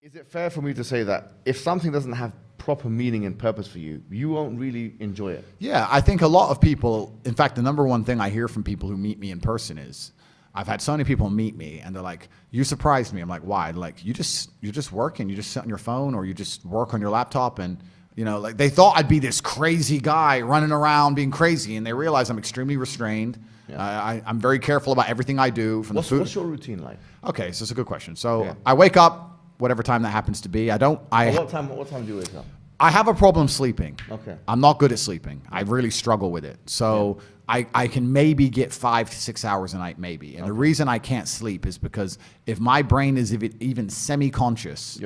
Is it fair for me to say that if something doesn't have proper meaning and purpose for you, you won't really enjoy it? Yeah, I think a lot of people, in fact, the number one thing I hear from people who meet me in person is, I've had so many people meet me and they're like, you surprised me. I'm like, why? Like, you're just working, you just sit on your phone or you just work on your laptop and, you know, like they thought I'd be this crazy guy running around being crazy and they realize I'm extremely restrained. Yeah. I'm very careful about everything I do from the food. What's your routine like? Okay, so it's a good question. So I wake up, whatever time that happens to be. What time do you wake up? I have a problem sleeping. Okay. I'm not good at sleeping. I really struggle with it. So I can maybe get 5 to 6 hours a night, maybe. And the reason I can't sleep is because if my brain is even semi-conscious,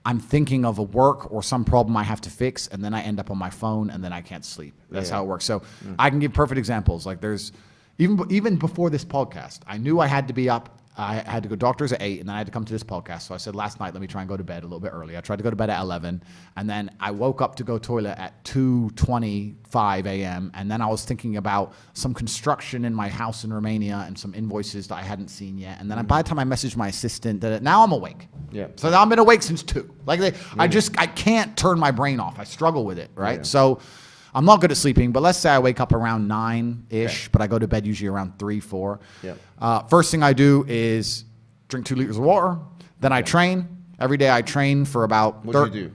I'm thinking of a work or some problem I have to fix, and then I end up on my phone, and then I can't sleep. That's how it works. So I can give perfect examples. Like there's, even before this podcast, I knew I had to be up. I had to go doctors at 8, and then I had to come to this podcast. So I said last night, let me try and go to bed a little bit early. I tried to go to bed at 11, and then I woke up to go toilet at 2:25 a.m. And then I was thinking about some construction in my house in Romania and some invoices that I hadn't seen yet. And then by the time I messaged my assistant, now I'm awake. Yeah. So now I've been awake since 2. Like I can't turn my brain off. I struggle with it, right? Yeah. So I'm not good at sleeping, but let's say I wake up around 9-ish, but I go to bed usually around 3, 4. Yeah. First thing I do is drink 2 liters of water. Then I train. Every day I train for about... What do you do?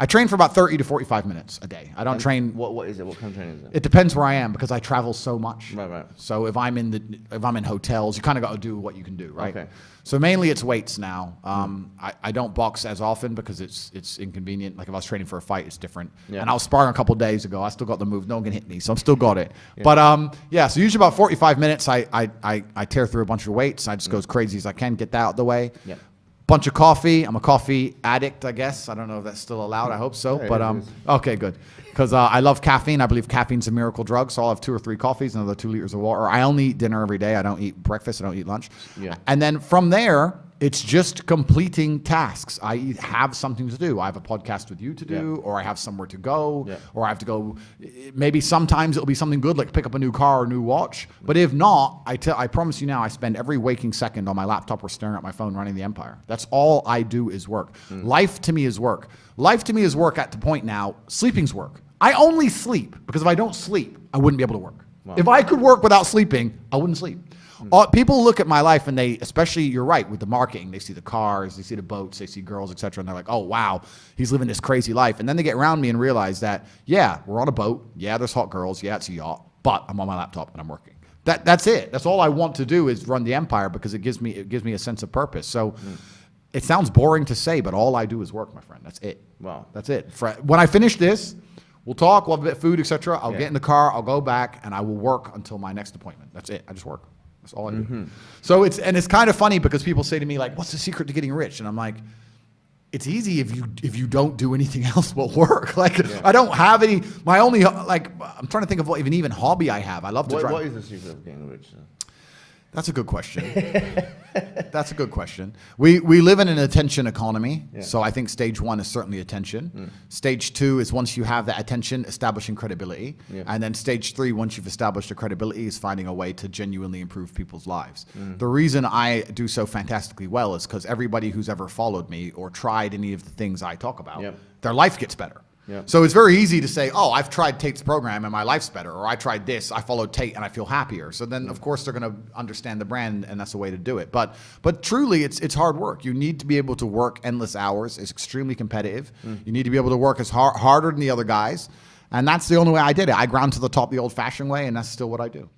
I train for about 30 to 45 minutes a day. I don't train... What is it? What kind of training is it? It depends where I am because I travel so much. Right. So if I'm in hotels, you kind of got to do what you can do, right? Okay. So mainly it's weights now. I don't box as often because it's inconvenient. Like if I was training for a fight, it's different. Yeah. And I was sparring a couple of days ago. I still got the move. No one can hit me, so I'm still got it. Yeah. But so usually about 45 minutes, I tear through a bunch of weights. I just go as crazy as I can, get that out of the way. Yeah. Bunch of coffee. I'm a coffee addict, I guess. I don't know if that's still allowed. I hope so. But okay, good. Because I love caffeine. I believe caffeine's a miracle drug. So I'll have 2 or 3 coffees, another 2 liters of water. I only eat dinner every day. I don't eat breakfast. I don't eat lunch. Yeah. And then from there, it's just completing tasks. I have something to do. I have a podcast with you to do, or I have somewhere to go, or I have to go. Maybe sometimes it'll be something good, like pick up a new car or a new watch. But if not, I promise you now, I spend every waking second on my laptop or staring at my phone running the empire. That's all I do is work. Life to me is work. Life to me is work at the point now, sleeping's work. I only sleep because if I don't sleep, I wouldn't be able to work. Wow. If I could work without sleeping, I wouldn't sleep. People look at my life and they, especially you're right, with the marketing, they see the cars, they see the boats, they see girls, etc. And they're like, oh, wow, he's living this crazy life. And then they get around me and realize that, yeah, we're on a boat. Yeah, there's hot girls. Yeah, it's a yacht. But I'm on my laptop and I'm working. That's it. That's all I want to do is run the empire because it gives me a sense of purpose. So it sounds boring to say, but all I do is work, my friend. That's it. Wow. That's it. When I finish this, we'll talk, we'll have a bit of food, etc. I'll get in the car, I'll go back, and I will work until my next appointment. That's it. I just work. That's all I do. So it's kind of funny because people say to me like, "What's the secret to getting rich?" And I'm like, "It's easy if you don't do anything else but work." Like I don't have any. My only I'm trying to think of what even hobby I have. I love to drive. What is the secret of getting rich? That's a good question. That's a good question. We live in an attention economy, so I think stage 1 is certainly attention. Stage 2 is once you have that attention, establishing credibility. And then stage 3, once you've established a credibility, is finding a way to genuinely improve people's lives. The reason I do so fantastically well is because everybody who's ever followed me or tried any of the things I talk about, their life gets better. So it's very easy to say, oh, I've tried Tate's program and my life's better, or I tried this, I followed Tate and I feel happier. So then, of course, they're going to understand the brand, and that's the way to do it. But truly, it's hard work. You need to be able to work endless hours. It's extremely competitive. You need to be able to work as harder than the other guys, and that's the only way I did it. I ground to the top the old-fashioned way, and that's still what I do.